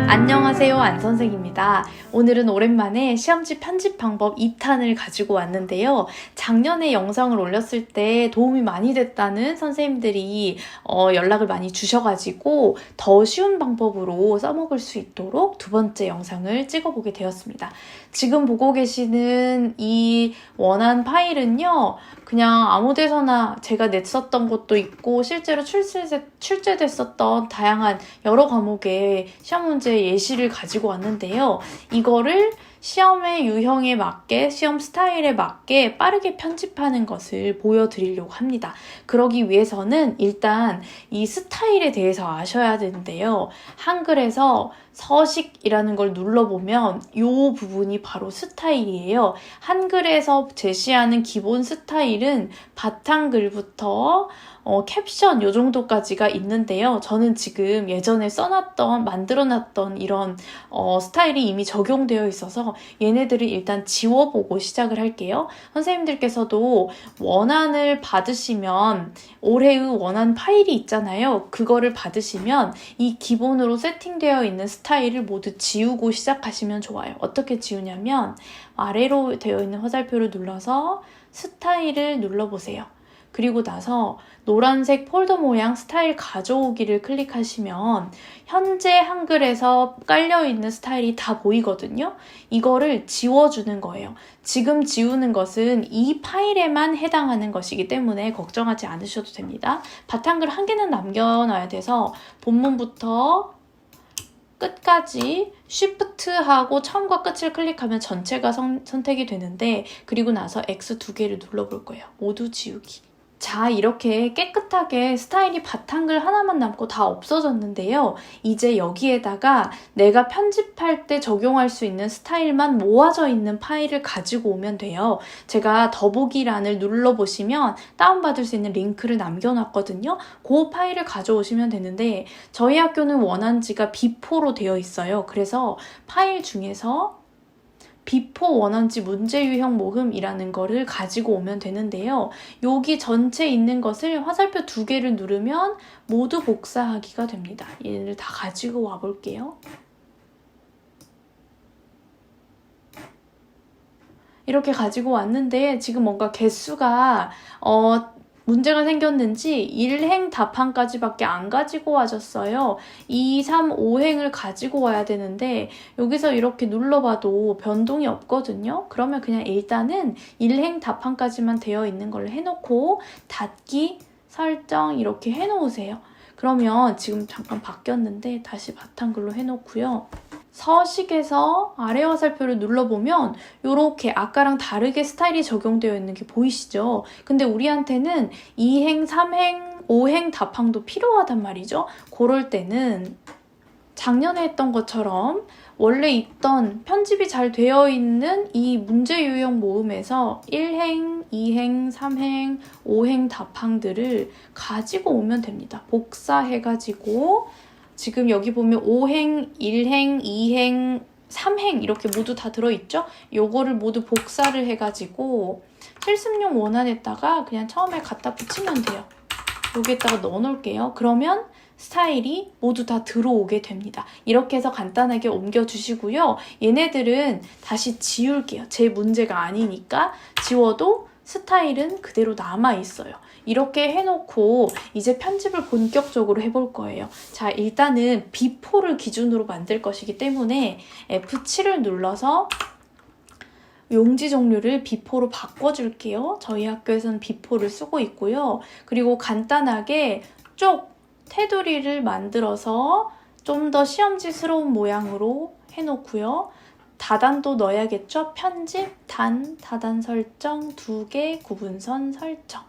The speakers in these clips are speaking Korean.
안녕하세요, 안선생입니다. 오늘은 오랜만에 시험지 편집 방법 2탄을 가지고 왔는데요. 작년에 영상을 올렸을 때 도움이 많이 됐다는 선생님들이 연락을 많이 주셔가지고 더 쉬운 방법으로 써먹을 수 있도록 두 번째 영상을 찍어보게 되었습니다. 지금 보고 계시는 이 원안 파일은요, 그냥 아무 데서나 제가 냈었던 것도 있고 실제로 출제됐었던 다양한 여러 과목의 시험 문제 예시를 가지고 왔는데요. 이거를 시험의 유형에 맞게, 시험 스타일에 맞게 빠르게 편집하는 것을 보여드리려고 합니다. 그러기 위해서는 일단 이 스타일에 대해서 아셔야 되는데요. 한글에서 서식이라는 걸 눌러보면 이 부분이 바로 스타일이에요. 한글에서 제시하는 기본 스타일은 바탕글부터 캡션 요 정도까지가 있는데요. 저는 지금 예전에 만들어놨던 이런 스타일이 이미 적용되어 있어서 얘네들을 일단 지워보고 시작을 할게요. 선생님들께서도 원안을 받으시면 올해의 원안 파일이 있잖아요. 그거를 받으시면 이 기본으로 세팅되어 있는 스타일을 모두 지우고 시작하시면 좋아요. 어떻게 지우냐면 아래로 되어 있는 화살표를 눌러서 스타일을 눌러보세요. 그리고 나서 노란색 폴더 모양 스타일 가져오기를 클릭하시면 현재 한글에서 깔려있는 스타일이 다 보이거든요. 이거를 지워주는 거예요. 지금 지우는 것은 이 파일에만 해당하는 것이기 때문에 걱정하지 않으셔도 됩니다. 바탕글 한 개는 남겨놔야 돼서 본문부터 끝까지 Shift하고 처음과 끝을 클릭하면 전체가 선택이 되는데, 그리고 나서 X 두 개를 눌러볼 거예요. 모두 지우기. 자, 이렇게 깨끗하게 스타일이 바탕글 하나만 남고 다 없어졌는데요. 이제 여기에다가 내가 편집할 때 적용할 수 있는 스타일만 모아져 있는 파일을 가지고 오면 돼요. 제가 더보기란을 눌러보시면 다운받을 수 있는 링크를 남겨놨거든요. 그 파일을 가져오시면 되는데 저희 학교는 원안지가 B4로 되어 있어요. 그래서 파일 중에서 B4 원안지 문제 유형 모음이라는 거를 가지고 오면 되는데요. 여기 전체 있는 것을 화살표 두 개를 누르면 모두 복사하기가 됩니다. 얘를 다 가지고 와볼게요. 이렇게 가지고 왔는데 지금 뭔가 개수가 문제가 생겼는지 1행 답항까지밖에 안 가지고 와졌어요. 2, 3, 5행을 가지고 와야 되는데 여기서 이렇게 눌러봐도 변동이 없거든요. 그러면 그냥 일단은 1행 답항까지만 되어 있는 걸 해놓고 닫기, 설정 이렇게 해놓으세요. 그러면 지금 잠깐 바뀌었는데 다시 바탕글로 해놓고요. 서식에서 아래 화살표를 눌러보면 이렇게 아까랑 다르게 스타일이 적용되어 있는 게 보이시죠? 근데 우리한테는 2행, 3행, 5행 답항도 필요하단 말이죠. 그럴 때는 작년에 했던 것처럼 원래 있던 편집이 잘 되어 있는 이 문제 유형 모음에서 1행, 2행, 3행, 5행 답항들을 가지고 오면 됩니다. 복사해가지고 지금 여기 보면 5행, 1행, 2행, 3행 이렇게 모두 다 들어있죠? 요거를 모두 복사를 해가지고 실습용 원안에다가 그냥 처음에 갖다 붙이면 돼요. 여기에다가 넣어놓을게요. 그러면 스타일이 모두 다 들어오게 됩니다. 이렇게 해서 간단하게 옮겨주시고요. 얘네들은 다시 지울게요. 제 문제가 아니니까 지워도 스타일은 그대로 남아있어요. 이렇게 해놓고 이제 편집을 본격적으로 해볼 거예요. 자, 일단은 B4를 기준으로 만들 것이기 때문에 F7을 눌러서 용지 종류를 B4로 바꿔줄게요. 저희 학교에서는 B4를 쓰고 있고요. 그리고 간단하게 쪽 테두리를 만들어서 좀 더 시험지스러운 모양으로 해놓고요. 다단도 넣어야겠죠? 편집, 다단 설정, 2개, 구분선 설정.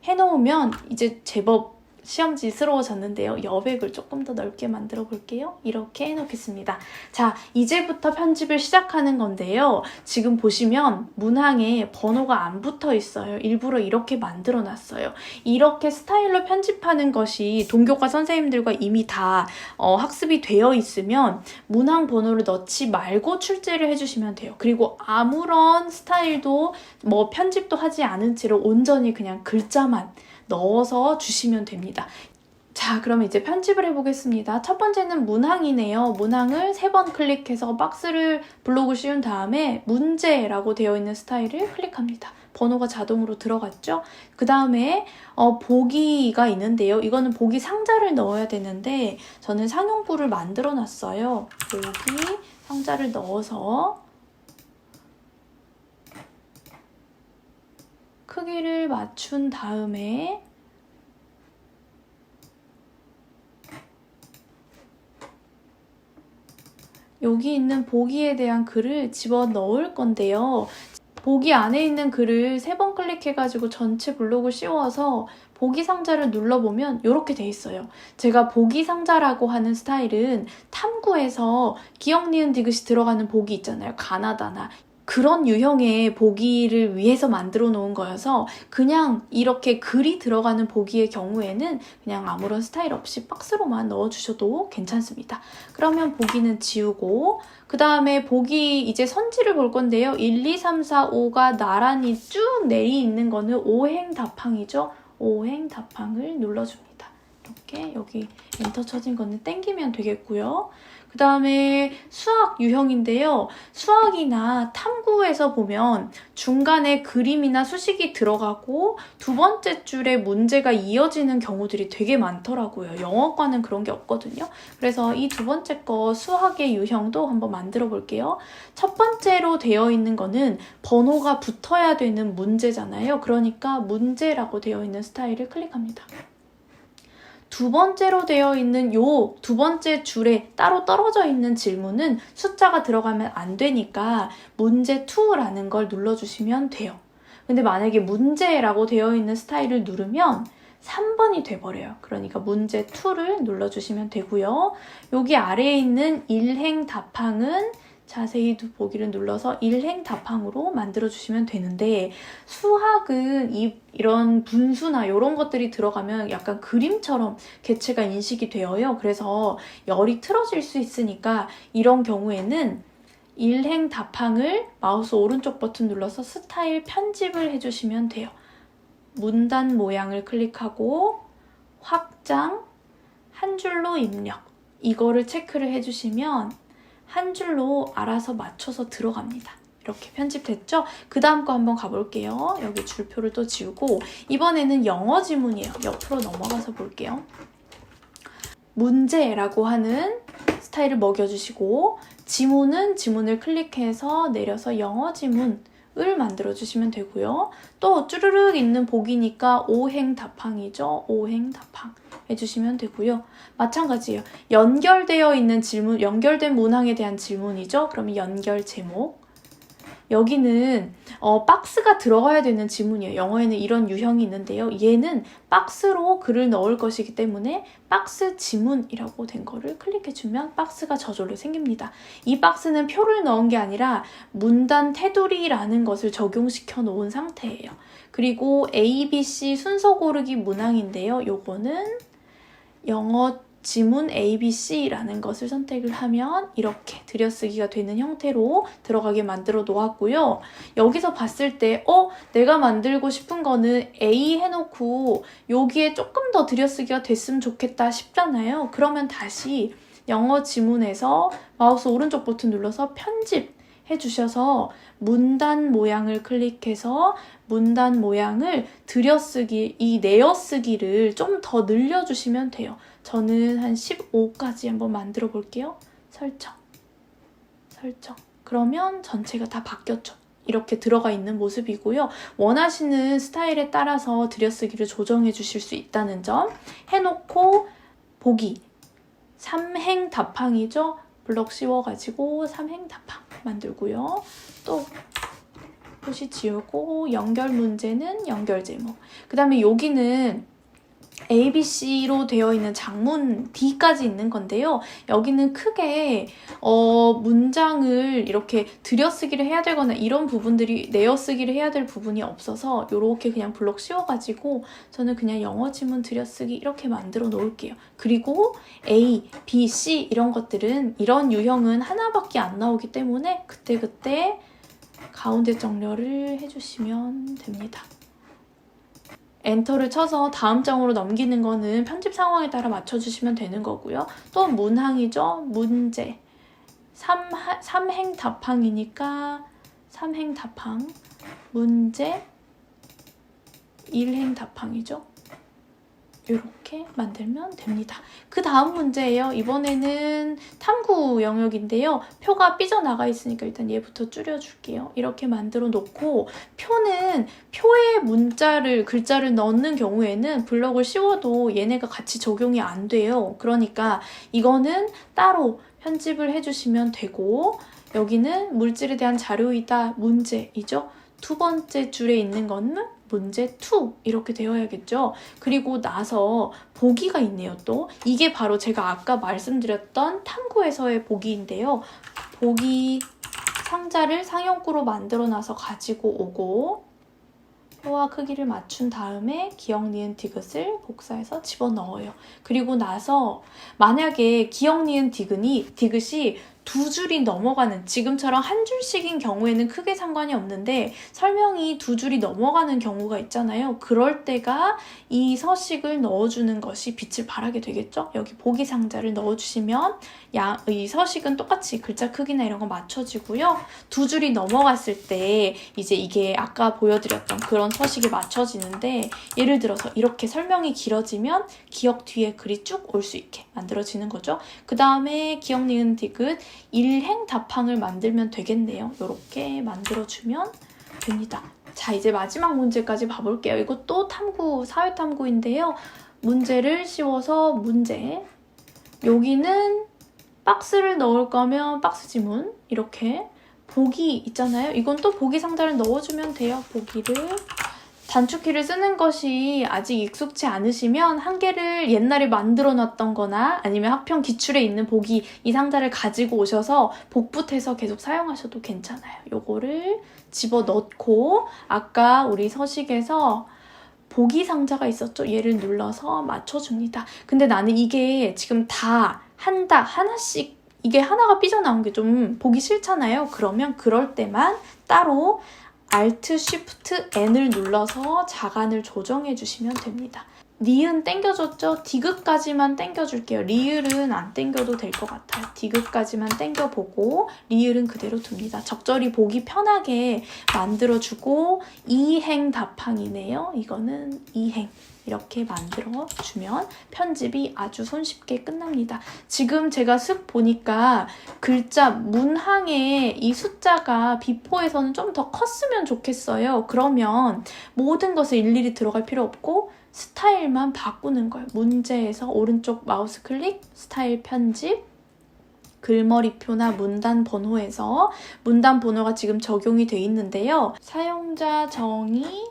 해놓으면 이제 제법 시험지스러워졌는데요. 여백을 조금 더 넓게 만들어 볼게요. 이렇게 해놓겠습니다. 자, 이제부터 편집을 시작하는 건데요. 지금 보시면 문항에 번호가 안 붙어 있어요. 일부러 이렇게 만들어 놨어요. 이렇게 스타일로 편집하는 것이 동교과 선생님들과 이미 다 학습이 되어 있으면 문항 번호를 넣지 말고 출제를 해주시면 돼요. 그리고 아무런 스타일도 편집도 하지 않은 채로 온전히 그냥 글자만 넣어서 주시면 됩니다. 자, 자, 그럼 이제 편집을 해보겠습니다. 첫 번째는 문항이네요. 문항을 3번 클릭해서 박스를 블록을 씌운 다음에 문제라고 되어 있는 스타일을 클릭합니다. 번호가 자동으로 들어갔죠? 그 다음에 보기가 있는데요. 이거는 보기 상자를 넣어야 되는데 저는 상용부를 만들어 놨어요. 보기 상자를 넣어서 크기를 맞춘 다음에 여기 있는 보기에 대한 글을 집어 넣을 건데요. 보기 안에 있는 글을 3번 클릭해가지고 전체 블록을 씌워서 보기 상자를 눌러보면 이렇게 돼 있어요. 제가 보기 상자라고 하는 스타일은 탐구에서 기억, 니은, 디귿이 들어가는 보기 있잖아요. 가나다나. 그런 유형의 보기를 위해서 만들어 놓은 거여서 그냥 이렇게 글이 들어가는 보기의 경우에는 그냥 아무런 스타일 없이 박스로만 넣어주셔도 괜찮습니다. 그러면 보기는 지우고 그 다음에 보기 이제 선지를 볼 건데요. 1, 2, 3, 4, 5가 나란히 쭉 내리 있는 거는 오행답항이죠. 오행답항을 눌러줍니다. 이렇게 여기 엔터 쳐진 거는 땡기면 되겠고요. 그 다음에 수학 유형인데요. 수학이나 탐구에서 보면 중간에 그림이나 수식이 들어가고 두 번째 줄에 문제가 이어지는 경우들이 되게 많더라고요. 영어과는 그런 게 없거든요. 그래서 이 두 번째 거 수학의 유형도 한번 만들어 볼게요. 첫 번째로 되어 있는 거는 번호가 붙어야 되는 문제잖아요. 그러니까 문제라고 되어 있는 스타일을 클릭합니다. 두 번째로 되어 있는 요 두 번째 줄에 따로 떨어져 있는 질문은 숫자가 들어가면 안 되니까 문제 2라는 걸 눌러주시면 돼요. 근데 만약에 문제라고 되어 있는 스타일을 누르면 3번이 돼버려요. 그러니까 문제 2를 눌러주시면 되고요. 여기 아래에 있는 일행답항은 자세히 보기를 눌러서 일행답항으로 만들어주시면 되는데 수학은 이런 분수나 이런 것들이 들어가면 약간 그림처럼 개체가 인식이 되어요. 그래서 열이 틀어질 수 있으니까 이런 경우에는 일행답항을 마우스 오른쪽 버튼 눌러서 스타일 편집을 해주시면 돼요. 문단 모양을 클릭하고 확장, 한 줄로 입력 이거를 체크를 해주시면 한 줄로 알아서 맞춰서 들어갑니다. 이렇게 편집됐죠? 그 다음 거 한번 가볼게요. 여기 줄표를 또 지우고 이번에는 영어 지문이에요. 옆으로 넘어가서 볼게요. 문제라고 하는 스타일을 먹여주시고 지문은 지문을 클릭해서 내려서 영어 지문을 만들어주시면 되고요. 또 쭈르륵 있는 보기니까 오행답항이죠. 오행답항 해주시면 되고요. 마찬가지예요. 연결되어 있는 질문, 연결된 문항에 대한 질문이죠. 그러면 연결 제목. 여기는 박스가 들어가야 되는 지문이에요. 영어에는 이런 유형이 있는데요. 얘는 박스로 글을 넣을 것이기 때문에 박스 지문이라고 된 거를 클릭해주면 박스가 저절로 생깁니다. 이 박스는 표를 넣은 게 아니라 문단 테두리라는 것을 적용시켜 놓은 상태예요. 그리고 A, B, C 순서 고르기 문항인데요. 요거는 영어 지문 ABC라는 것을 선택을 하면 이렇게 들여쓰기가 되는 형태로 들어가게 만들어 놓았고요. 여기서 봤을 때 내가 만들고 싶은 거는 A 해놓고 여기에 조금 더 들여쓰기가 됐으면 좋겠다 싶잖아요. 그러면 다시 영어 지문에서 마우스 오른쪽 버튼 눌러서 편집 해주셔서 문단 모양을 클릭해서 문단 모양을 들여쓰기, 이 내어쓰기를 좀 더 늘려주시면 돼요. 저는 한 15까지 한번 만들어 볼게요. 설정. 그러면 전체가 다 바뀌었죠. 이렇게 들어가 있는 모습이고요. 원하시는 스타일에 따라서 들여쓰기를 조정해 주실 수 있다는 점 해놓고 보기 3행 답항이죠. 블럭 씌워가지고 3행 답항 만들고요. 또 표시 지우고 연결 문제는 연결 제목. 그 다음에 여기는 ABC로 되어 있는 장문 D까지 있는 건데요. 여기는 크게 문장을 이렇게 들여쓰기를 해야 되거나 이런 부분들이 내어쓰기를 해야 될 부분이 없어서 이렇게 그냥 블록 씌워가지고 저는 그냥 영어 지문 들여쓰기 이렇게 만들어 놓을게요. 그리고 A, B, C 이런 것들은 이런 유형은 하나밖에 안 나오기 때문에 그때그때 가운데 정렬을 해주시면 됩니다. 엔터를 쳐서 다음 장으로 넘기는 거는 편집 상황에 따라 맞춰주시면 되는 거고요. 또 문항이죠. 문제. 3행 답항이니까 3행 답항. 문제 1행 답항이죠. 이렇게 만들면 됩니다. 그 다음 문제예요. 이번에는 탐구 영역인데요. 표가 삐져나가 있으니까 일단 얘부터 줄여줄게요. 이렇게 만들어 놓고 표에 글자를 넣는 경우에는 블럭을 씌워도 얘네가 같이 적용이 안 돼요. 그러니까 이거는 따로 편집을 해주시면 되고 여기는 물질에 대한 자료이다 문제이죠. 두 번째 줄에 있는 거는 문제 2 이렇게 되어야겠죠. 그리고 나서 보기가 있네요. 또 이게 바로 제가 아까 말씀드렸던 탐구에서의 보기인데요. 보기 상자를 상용구로 만들어 놔서 가지고 오고 표와 크기를 맞춘 다음에 기역, 니은, 디귿을 복사해서 집어넣어요. 그리고 나서 만약에 기역, 니은, 디귿이 두 줄이 넘어가는, 지금처럼 한 줄씩인 경우에는 크게 상관이 없는데 설명이 두 줄이 넘어가는 경우가 있잖아요. 그럴 때가 이 서식을 넣어주는 것이 빛을 발하게 되겠죠. 여기 보기 상자를 넣어주시면 이 서식은 똑같이 글자 크기나 이런 거 맞춰지고요. 두 줄이 넘어갔을 때 이제 이게 아까 보여드렸던 그런 서식이 맞춰지는데 예를 들어서 이렇게 설명이 길어지면 기역 뒤에 글이 쭉 올 수 있게 만들어지는 거죠. 그 다음에 기역, 니은, 디귿 1행 답항을 만들면 되겠네요. 이렇게 만들어주면 됩니다. 자, 이제 마지막 문제까지 봐볼게요. 이것도 사회탐구인데요. 문제를 씌워서 문제. 여기는 박스를 넣을 거면 박스 지문. 이렇게 보기 있잖아요. 이건 또 보기 상자를 넣어주면 돼요. 보기를. 단축키를 쓰는 것이 아직 익숙치 않으시면 한 개를 옛날에 만들어 놨던 거나 아니면 학평 기출에 있는 보기 이 상자를 가지고 오셔서 복붙해서 계속 사용하셔도 괜찮아요. 요거를 집어넣고 아까 우리 서식에서 보기 상자가 있었죠? 얘를 눌러서 맞춰줍니다. 근데 나는 이게 지금 다 하나씩 이게 하나가 삐져나온 게 좀 보기 싫잖아요. 그러면 그럴 때만 따로 Alt, Shift, N을 눌러서 자간을 조정해 주시면 됩니다. 니은 땡겨줬죠? 디귿까지만 땡겨줄게요. 리을은 안 땡겨도 될 것 같아요. 디귿까지만 땡겨보고 리을은 그대로 둡니다. 적절히 보기 편하게 만들어주고 2행 답항이네요. 이거는 2행. 이렇게 만들어주면 편집이 아주 손쉽게 끝납니다. 지금 제가 슥 보니까 글자 문항에 이 숫자가 비포에서는 좀 더 컸으면 좋겠어요. 그러면 모든 것을 일일이 들어갈 필요 없고 스타일만 바꾸는 거예요. 문제에서 오른쪽 마우스 클릭, 스타일 편집, 글머리표나 문단 번호에서 문단 번호가 지금 적용이 돼 있는데요. 사용자 정의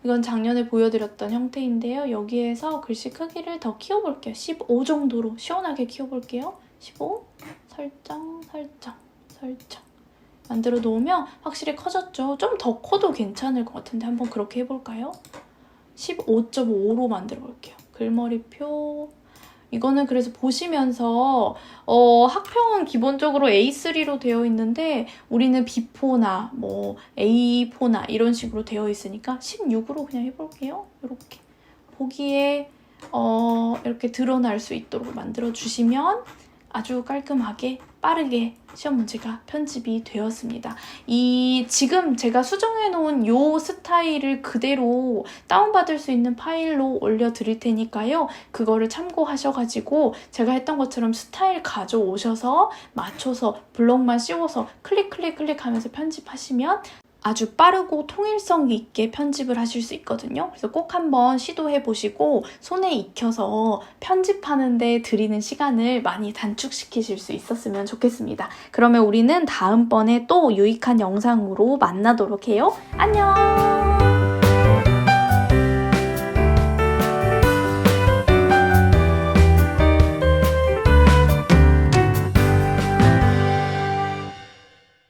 이건 작년에 보여드렸던 형태인데요. 여기에서 글씨 크기를 더 키워볼게요. 15 정도로 시원하게 키워볼게요. 15 설정 만들어 놓으면 확실히 커졌죠. 좀 더 커도 괜찮을 것 같은데 한번 그렇게 해볼까요? 15.5로 만들어 볼게요. 글머리표 이거는 그래서 보시면서 학평은 기본적으로 A3로 되어 있는데 우리는 B4나 뭐 A4나 이런 식으로 되어 있으니까 16으로 그냥 해볼게요. 이렇게 보기에 이렇게 드러날 수 있도록 만들어 주시면 아주 깔끔하게 빠르게 시험 문제가 편집이 되었습니다. 지금 제가 수정해 놓은 요 스타일을 그대로 다운받을 수 있는 파일로 올려드릴 테니까요. 그거를 참고하셔가지고 제가 했던 것처럼 스타일 가져오셔서 맞춰서 블럭만 씌워서 클릭 하면서 편집하시면 아주 빠르고 통일성 있게 편집을 하실 수 있거든요. 그래서 꼭 한번 시도해 보시고 손에 익혀서 편집하는 데 들이는 시간을 많이 단축시키실 수 있었으면 좋겠습니다. 그러면 우리는 다음번에 또 유익한 영상으로 만나도록 해요. 안녕!